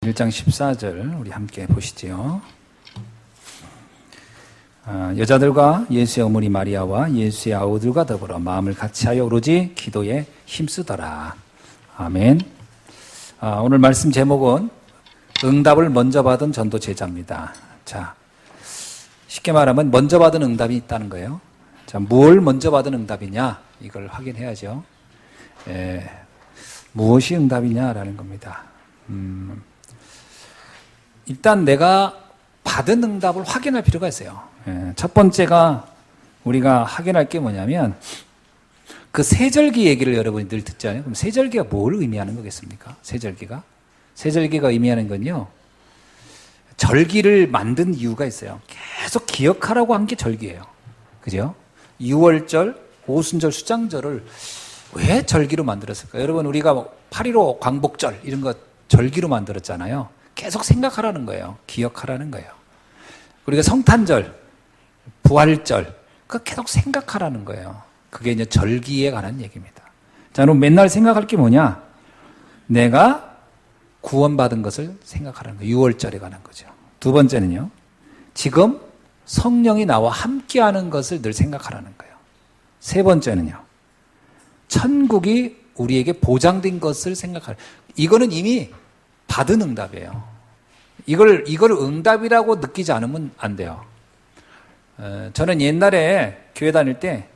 1장 14절 우리 함께 보시지요. 여자들과 예수의 어머니 마리아와 예수의 아우들과 더불어 마음을 같이하여 오로지 기도에 힘쓰더라. 아멘. 오늘 말씀 제목은 응답을 먼저 받은 전도 제자입니다. 자, 쉽게 말하면 먼저 받은 응답이 있다는 거예요. 자, 뭘 먼저 받은 응답이냐? 이걸 확인해야죠. 무엇이 응답이냐라는 겁니다. 일단 내가 받은 응답을 확인할 필요가 있어요. 첫 번째가 우리가 확인할 게 뭐냐면 그 세절기 얘기를 여러분이 늘 듣잖아요. 그럼 세절기가 뭘 의미하는 거겠습니까? 세절기가 의미하는 건요, 절기를 만든 이유가 있어요. 계속 기억하라고 한 게 절기예요. 그죠? 유월절, 오순절, 수장절을 왜 절기로 만들었을까요? 여러분, 우리가 8.15 광복절 이런 거 절기로 만들었잖아요. 계속 생각하라는 거예요. 기억하라는 거예요. 우리가 성탄절, 부활절, 그거 계속 생각하라는 거예요. 그게 이제 절기에 관한 얘기입니다. 자, 그럼 맨날 생각할 게 뭐냐? 내가 구원받은 것을 생각하라는 거예요. 6월절에 관한 거죠. 두 번째는요, 지금 성령이 나와 함께하는 것을 늘 생각하라는 거예요. 세 번째는요, 천국이 우리에게 보장된 것을 생각하라. 이거는 이미 받은 응답이에요. 이걸 응답이라고 느끼지 않으면 안 돼요. 저는 옛날에 교회 다닐 때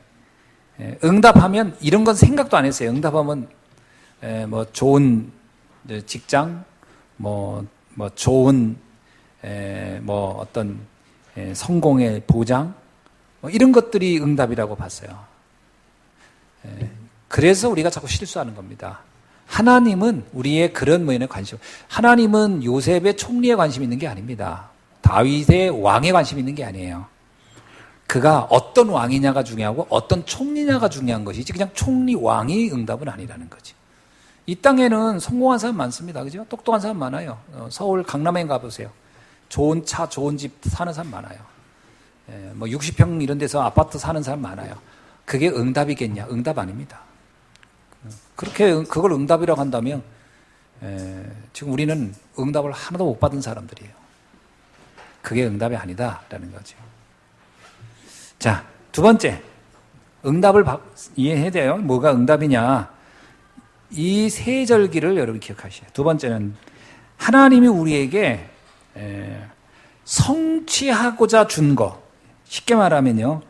응답하면 이런 건 생각도 안 했어요. 응답하면 뭐 좋은 직장, 뭐 좋은 뭐 어떤 성공의 보장, 뭐 이런 것들이 응답이라고 봤어요. 그래서 우리가 자꾸 실수하는 겁니다. 하나님은 우리의 그런 면에 관심, 하나님은 요셉의 총리에 관심 있는 게 아닙니다. 다윗의 왕에 관심 있는 게 아니에요. 그가 어떤 왕이냐가 중요하고 어떤 총리냐가 중요한 것이지 그냥 총리 왕이 응답은 아니라는 거지. 이 땅에는 성공한 사람 많습니다. 그죠? 똑똑한 사람 많아요. 서울 강남에 가보세요. 좋은 차, 좋은 집 사는 사람 많아요. 뭐 60평 이런 데서 아파트 사는 사람 많아요. 그게 응답이겠냐? 응답 아닙니다. 그렇게 그걸 응답이라고 한다면 지금 우리는 응답을 하나도 못 받은 사람들이에요. 그게 응답이 아니다라는 거죠. 자, 두 번째, 응답을 이해해야 돼요. 뭐가 응답이냐? 이 세 절기를 여러분 기억하셔야 돼요. 두 번째는 하나님이 우리에게 성취하고자 준 거, 쉽게 말하면요,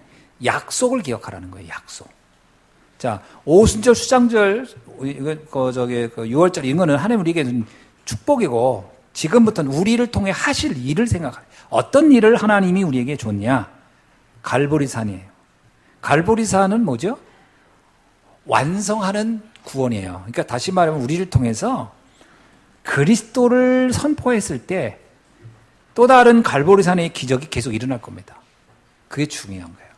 약속을 기억하라는 거예요. 약속. 자, 오순절, 수장절, 그 6월절 이런 거는 하나님 우리에게 준 축복이고, 지금부터는 우리를 통해 하실 일을 생각해요. 어떤 일을 하나님이 우리에게 줬냐? 갈보리산이에요. 갈보리산은 뭐죠? 완성하는 구원이에요. 그러니까 다시 말하면 우리를 통해서 그리스도를 선포했을 때 또 다른 갈보리산의 기적이 계속 일어날 겁니다. 그게 중요한 거예요.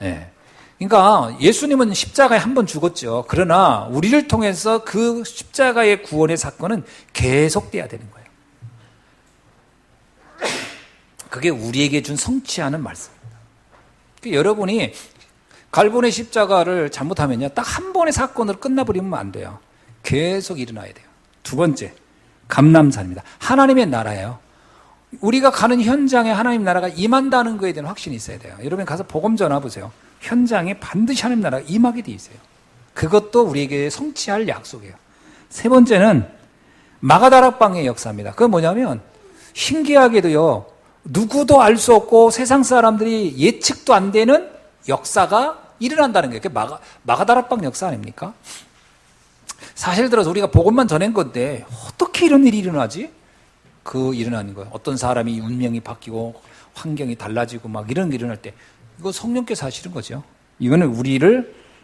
네. 그러니까 예수님은 십자가에 한 번 죽었죠. 그러나 우리를 통해서 그 십자가의 구원의 사건은 계속돼야 되는 거예요. 그게 우리에게 준 성취하는 말씀입니다. 그러니까 여러분이 갈보리 십자가를 잘못하면요, 딱 한 번의 사건으로 끝나버리면 안 돼요. 계속 일어나야 돼요. 두 번째, 감람산입니다. 하나님의 나라예요. 우리가 가는 현장에 하나님 나라가 임한다는 것에 대한 확신이 있어야 돼요. 여러분 가서 복음 전화 보세요. 현장에 반드시 하나님 나라가 임하게 돼 있어요. 그것도 우리에게 성취할 약속이에요. 세 번째는 마가다락방의 역사입니다. 그건 뭐냐면 신기하게도요, 누구도 알 수 없고 세상 사람들이 예측도 안 되는 역사가 일어난다는 거예요. 그게 마가다락방 역사 아닙니까? 사실 들어서 우리가 복음만 전한 건데 어떻게 이런 일이 일어나지? 그 일어나는 거예요. 어떤 사람이 운명이 바뀌고 환경이 달라지고 막 이런 게 일어날 때 이거 성령께서 하시는 거죠. 이거는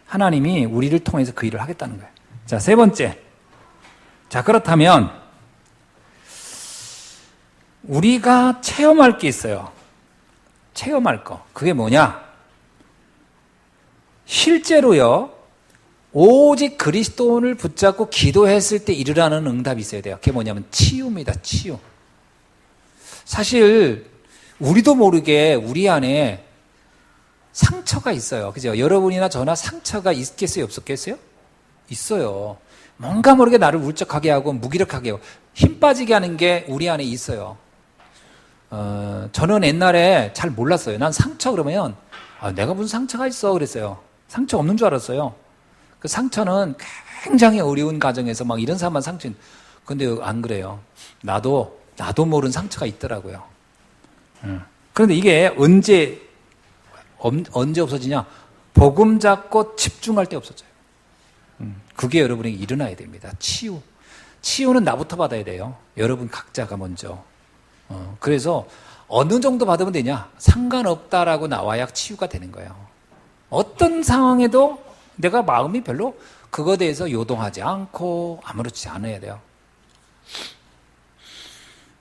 하나님이 우리를 통해서 그 일을 하겠다는 거예요. 자, 세 번째. 자, 그렇다면 우리가 체험할 게 있어요. 체험할 거. 그게 뭐냐? 실제로요, 오직 그리스도를 붙잡고 기도했을 때 일어나는 응답이 있어야 돼요. 그게 뭐냐면 치유입니다. 치유. 사실 우리도 모르게 우리 안에 상처가 있어요. 그죠? 여러분이나 저나 상처가 있겠어요? 없었겠어요? 있어요. 뭔가 모르게 나를 울적하게 하고 무기력하게 하고 힘 빠지게 하는 게 우리 안에 있어요. 저는 옛날에 잘 몰랐어요. 난 상처 그러면 내가 무슨 상처가 있어 그랬어요. 상처 없는 줄 알았어요. 그 상처는 굉장히 어려운 가정에서 막 이런 사람만 상처. 근데 안 그래요. 나도 모르는 상처가 있더라고요. 그런데 이게 언제 없어지냐? 복음 잡고 집중할 때 없어져요. 그게 여러분에게 일어나야 됩니다. 치유는 나부터 받아야 돼요. 여러분 각자가 먼저. 그래서 어느 정도 받으면 되냐? 상관없다라고 나와야 치유가 되는 거예요. 어떤 상황에도 내가 마음이 별로 그거에 대해서 요동하지 않고 아무렇지 않아야 돼요.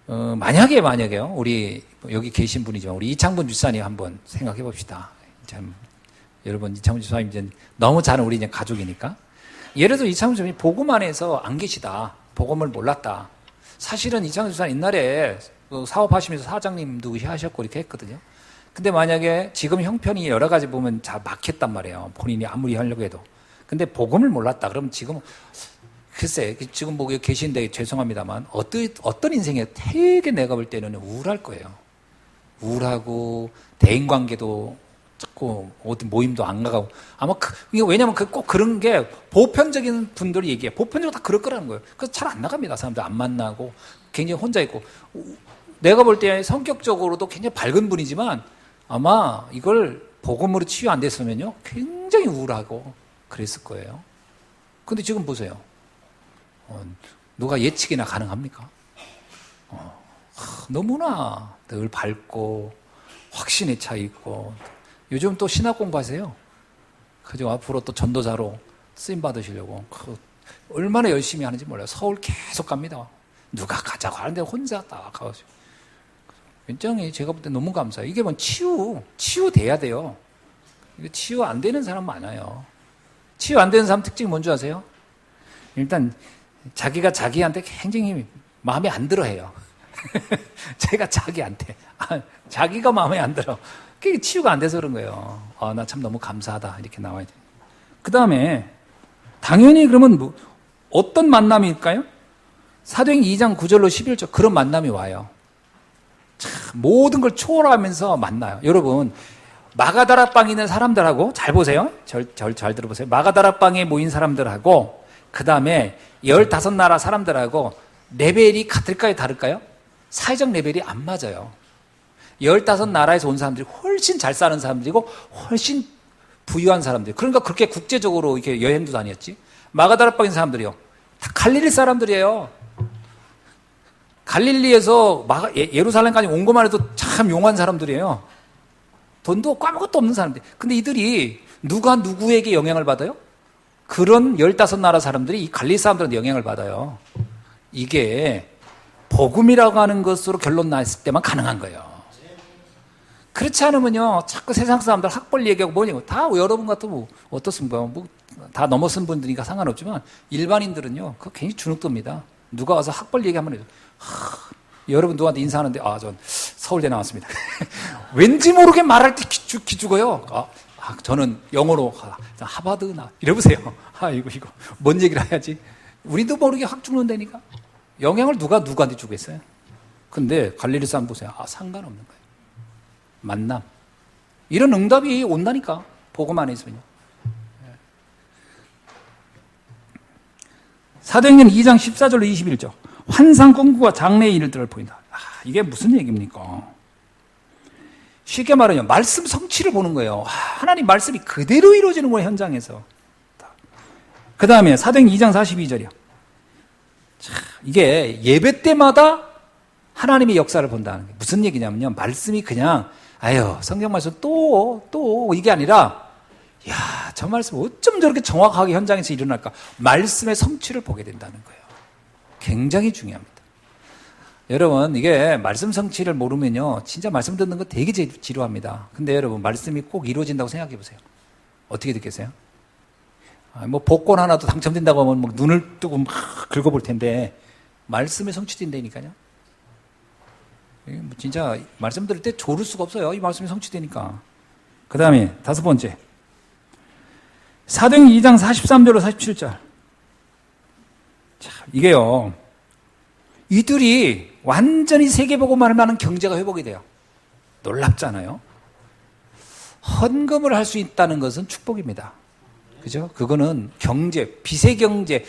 만약에요. 우리 여기 계신 분이지만 우리 이창분 집사님 한번 생각해 봅시다. 참 여러분 이창분 집사님 이제 너무 잘 우리 이제 가족이니까. 예를 들어 이창분 집사님이 복음 안에서 안 계시다. 복음을 몰랐다. 사실은 이창분 집사님 옛날에 사업하시면서 사장님도 하셨고 이렇게 했거든요. 근데 만약에 지금 형편이 여러 가지 보면 잘 막혔단 말이에요. 본인이 아무리 하려고 해도. 근데 복음을 몰랐다. 그러면 지금 글쎄 지금 뭐 계신데 죄송합니다만 어떤 인생에 되게 내가 볼 때는 우울할 거예요. 우울하고 대인관계도 자꾸 어디 모임도 안 가고 아마 왜냐면 꼭 그런 게 보편적인 분들이 얘기해. 보편적으로 다 그럴 거라는 거예요. 그래서 잘 안 나갑니다. 사람들 안 만나고 굉장히 혼자 있고 내가 볼 때 성격적으로도 굉장히 밝은 분이지만 아마 이걸 복음으로 치유 안 됐으면요 굉장히 우울하고 그랬을 거예요. 근데 지금 보세요. 누가 예측이나 가능합니까? 너무나 늘 밝고 확신에 차 있고 요즘 또 신학 공부하세요. 그죠? 앞으로 또 전도자로 쓰임 받으시려고 얼마나 열심히 하는지 몰라요. 서울 계속 갑니다. 누가 가자고 하는데 혼자 딱 가가지고 굉장히 제가 볼 때 너무 감사해요. 이게 뭐 치유돼야 돼요. 치유 안 되는 사람 많아요. 치유 안 되는 사람 특징이 뭔지 아세요? 일단 자기가 자기한테 굉장히 마음에 안 들어 해요. 제가 자기한테 자기가 마음에 안 들어. 그게 치유가 안 돼서 그런 거예요. 나 참 너무 감사하다 이렇게 나와야 돼요. 그 다음에 당연히 그러면 어떤 만남일까요? 사도행전 2장 9절로 11절 그런 만남이 와요. 참 모든 걸 초월하면서 만나요. 여러분 마가다라방에 있는 사람들하고 잘 보세요. 잘 들어보세요. 마가다라방에 모인 사람들하고 그 다음에 15나라 사람들하고 레벨이 같을까요? 다를까요? 사회적 레벨이 안 맞아요. 15나라에서 온 사람들이 훨씬 잘 사는 사람들이고 훨씬 부유한 사람들. 그러니까 그렇게 국제적으로 이렇게 여행도 다녔지. 마가다라방에 있는 사람들이요. 다 갈릴리 사람들이에요. 갈릴리에서 예루살렘까지 온 것만 해도 참 용한 사람들이에요. 돈도 없고 아무것도 없는 사람들. 근데 이들이 누가 누구에게 영향을 받아요? 그런 15나라 사람들이 이 갈릴리 사람들한테 영향을 받아요. 이게 복음이라고 하는 것으로 결론 났을 때만 가능한 거예요. 그렇지 않으면요, 자꾸 세상 사람들 학벌 얘기하고 뭐냐고 다 여러분 같은 뭐 어떻습니까? 다 넘어선 분들이니까 상관없지만 일반인들은요, 그거 굉장히 주눅듭니다. 누가 와서 학벌 얘기하면 해요. 여러분 누구한테 인사하는데 전 서울대 나왔습니다. 왠지 모르게 말할 때 기죽어요. 저는 영어로 하버드 나 이러보세요. 이거 뭔 얘기를 해야지. 우리도 모르게 확 죽는다니까. 영향을 누가 누구한테 주겠어요? 근데 갈릴리 사람 보세요. 상관없는 거예요. 만남. 이런 응답이 온다니까. 복음 안에 있으면요. 사도행전 2장 14절로 21절. 환상 꿈꾸와 장래의 일들을 보인다. 이게 무슨 얘기입니까? 쉽게 말하면 말씀 성취를 보는 거예요. 하나님 말씀이 그대로 이루어지는 거예요. 현장에서. 그 다음에 사도행전 2장 42절이요. 이게 예배 때마다 하나님의 역사를 본다는 게 무슨 얘기냐면요. 말씀이 그냥 성경 말씀 또 이게 아니라 저 말씀 어쩜 저렇게 정확하게 현장에서 일어날까? 말씀의 성취를 보게 된다는 거예요. 굉장히 중요합니다. 여러분 이게 말씀 성취를 모르면요. 진짜 말씀 듣는 거 되게 지루합니다. 근데 여러분 말씀이 꼭 이루어진다고 생각해 보세요. 어떻게 듣겠어요? 복권 하나도 당첨된다고 하면 막 눈을 뜨고 막 긁어볼 텐데 말씀에 성취된다니까요. 진짜 말씀 들을 때 조를 수가 없어요. 이 말씀이 성취되니까. 그 다음에 5번째 사도행전 2장 43절로 47절. 참, 이게요. 이들이 완전히 세계보고만 하면 경제가 회복이 돼요. 놀랍잖아요. 헌금을 할 수 있다는 것은 축복입니다. 그죠? 그거는 경제, 빛의 경제,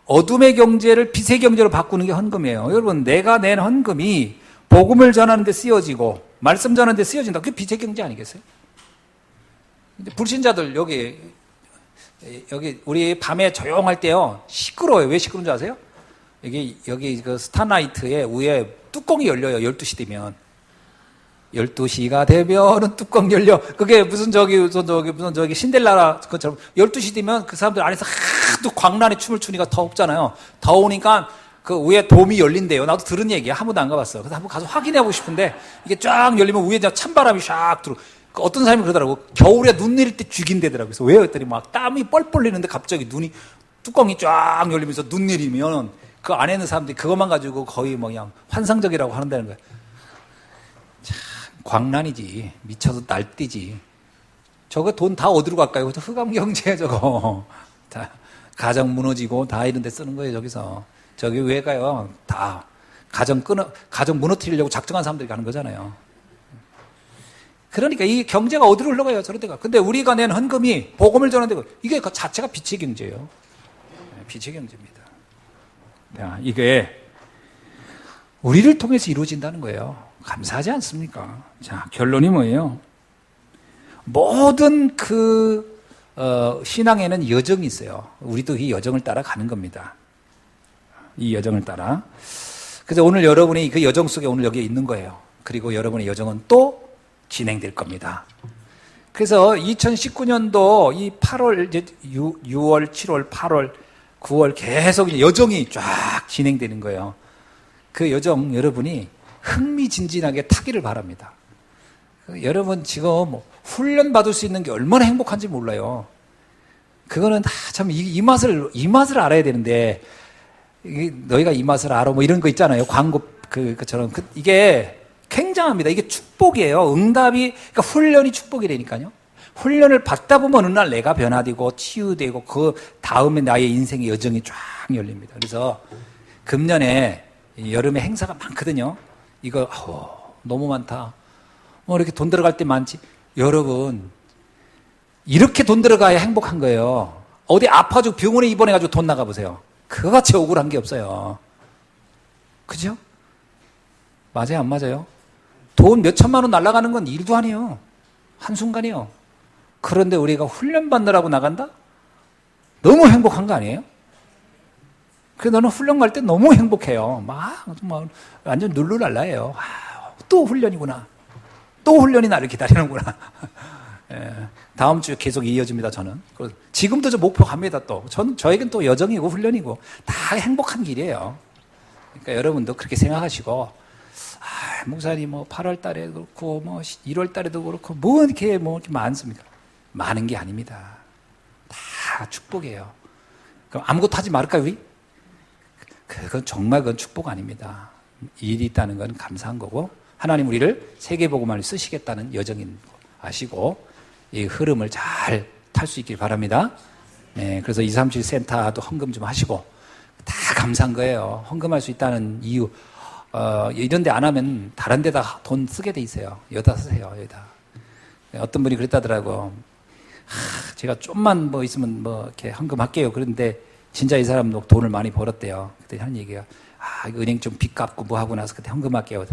어둠의 경제를 빛의 경제로 바꾸는 게 헌금이에요. 여러분, 내가 낸 헌금이 복음을 전하는 데 쓰여지고 말씀 전하는 데 쓰여진다. 그게 빛의 경제 아니겠어요? 불신자들 여기 우리 밤에 조용할 때요. 시끄러워요. 왜 시끄러운 줄 아세요? 여기 그 스타나이트에 위에 뚜껑이 열려요. 12시 되면. 12시가 되면은 뚜껑 열려. 그게 무슨 신데렐라 것처럼 12시 되면 그 사람들 안에서 하도 광란의 춤을 추니까 더웁잖아요. 더우니까 그 위에 돔이 열린대요. 나도 들은 얘기야. 한 번도 안 가봤어. 그래서 한번 가서 확인해보고 싶은데 이게 쫙 열리면 위에 찬바람이 샥 들어. 어떤 사람이 그러더라고. 겨울에 눈 내릴 때 죽인대더라고. 그래서 왜요? 했더니 막 땀이 뻘뻘 내리는데 갑자기 뚜껑이 쫙 열리면서 눈 내리면 그 안에 있는 사람들이 그것만 가지고 거의 뭐 그냥 환상적이라고 하는다는 거야. 참, 광란이지. 미쳐서 날뛰지. 저거 돈 다 어디로 갈까요? 흑암 경제야, 저거. 다 가정 무너지고 다 이런 데 쓰는 거예요, 저기서. 저기 왜 가요? 다 가정 무너뜨리려고 작정한 사람들이 가는 거잖아요. 그러니까 이 경제가 어디로 흘러가요? 저런 데가. 근데 우리가 낸 헌금이 복음을 전하는 데가 이게 그 자체가 빛의 경제예요. 빛의 경제입니다. 야, 이게 우리를 통해서 이루어진다는 거예요. 감사하지 않습니까? 자, 결론이 뭐예요? 모든 신앙에는 여정이 있어요. 우리도 이 여정을 따라 가는 겁니다. 이 여정을 따라. 그래서 오늘 여러분이 그 여정 속에 오늘 여기에 있는 거예요. 그리고 여러분의 여정은 또 진행될 겁니다. 그래서 2019년도 이 8월, 이제 6월, 7월, 8월, 9월 계속 여정이 쫙 진행되는 거예요. 그 여정 여러분이 흥미진진하게 타기를 바랍니다. 여러분 지금 훈련 받을 수 있는 게 얼마나 행복한지 몰라요. 그거는 다 참 이 맛을 알아야 되는데 너희가 이 맛을 알아 뭐 이런 거 있잖아요. 광고 그처럼 이게 굉장합니다. 이게 축복이에요. 그러니까 훈련이 축복이 되니까요. 훈련을 받다 보면 어느 날 내가 변화되고 치유되고 그 다음에 나의 인생의 여정이 쫙 열립니다. 그래서 금년에 여름에 행사가 많거든요. 이거 너무 많다. 이렇게 돈 들어갈 때 많지. 여러분 이렇게 돈 들어가야 행복한 거예요. 어디 아파가지고 병원에 입원해가지고 돈 나가보세요. 그거같이 억울한 게 없어요. 그죠? 맞아요? 안 맞아요? 돈 몇 천만 원 날아가는 건 일도 아니에요. 한순간이요. 그런데 우리가 훈련 받느라고 나간다? 너무 행복한 거 아니에요? 그래서 너는 훈련 갈 때 너무 행복해요. 막 완전 룰루랄라예요. 또 훈련이구나. 또 훈련이 나를 기다리는구나. 예, 다음 주에 계속 이어집니다, 저는. 지금도 저 목표 갑니다, 또. 저에겐 또 여정이고 훈련이고 다 행복한 길이에요. 그러니까 여러분도 그렇게 생각하시고, 목사님 8월 달에 그렇고, 1월 달에도 그렇고, 이렇게 많습니까? 많은 게 아닙니다. 다 축복이에요. 그럼 아무것도 하지 말까요, 우리? 그건 축복 아닙니다. 일이 있다는 건 감사한 거고, 하나님 우리를 세계복음화를 쓰시겠다는 여정인 거 아시고, 이 흐름을 잘 탈 수 있길 바랍니다. 네, 그래서 237 센터도 헌금 좀 하시고, 다 감사한 거예요. 헌금할 수 있다는 이유. 이런 데 안 하면 다른 데다 돈 쓰게 돼 있어요. 여기다 쓰세요, 여기다. 어떤 분이 그랬다더라고. 제가 좀만 있으면 이렇게 헌금할게요. 그런데 진짜 이 사람도 돈을 많이 벌었대요. 그때 하는 얘기가, 이거 은행 좀 빚 갚고 하고 나서 그때 헌금할게요.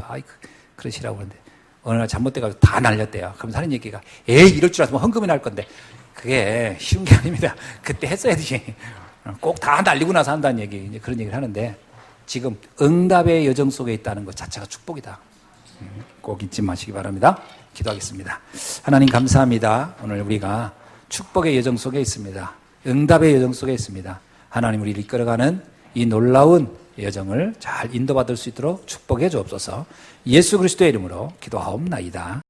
그러시라고 그러는데, 어느 날 잘못돼가지고 다 날렸대요. 그럼 하는 얘기가, 이럴 줄 알았으면 헌금이 날 건데, 그게 쉬운 게 아닙니다. 그때 했어야지. 꼭 다 날리고 나서 한다는 얘기, 이제 그런 얘기를 하는데, 지금 응답의 여정 속에 있다는 것 자체가 축복이다. 꼭 잊지 마시기 바랍니다. 기도하겠습니다. 하나님 감사합니다. 오늘 우리가 축복의 여정 속에 있습니다. 응답의 여정 속에 있습니다. 하나님 우리를 이끌어가는 이 놀라운 여정을 잘 인도받을 수 있도록 축복해 주옵소서. 예수 그리스도의 이름으로 기도하옵나이다.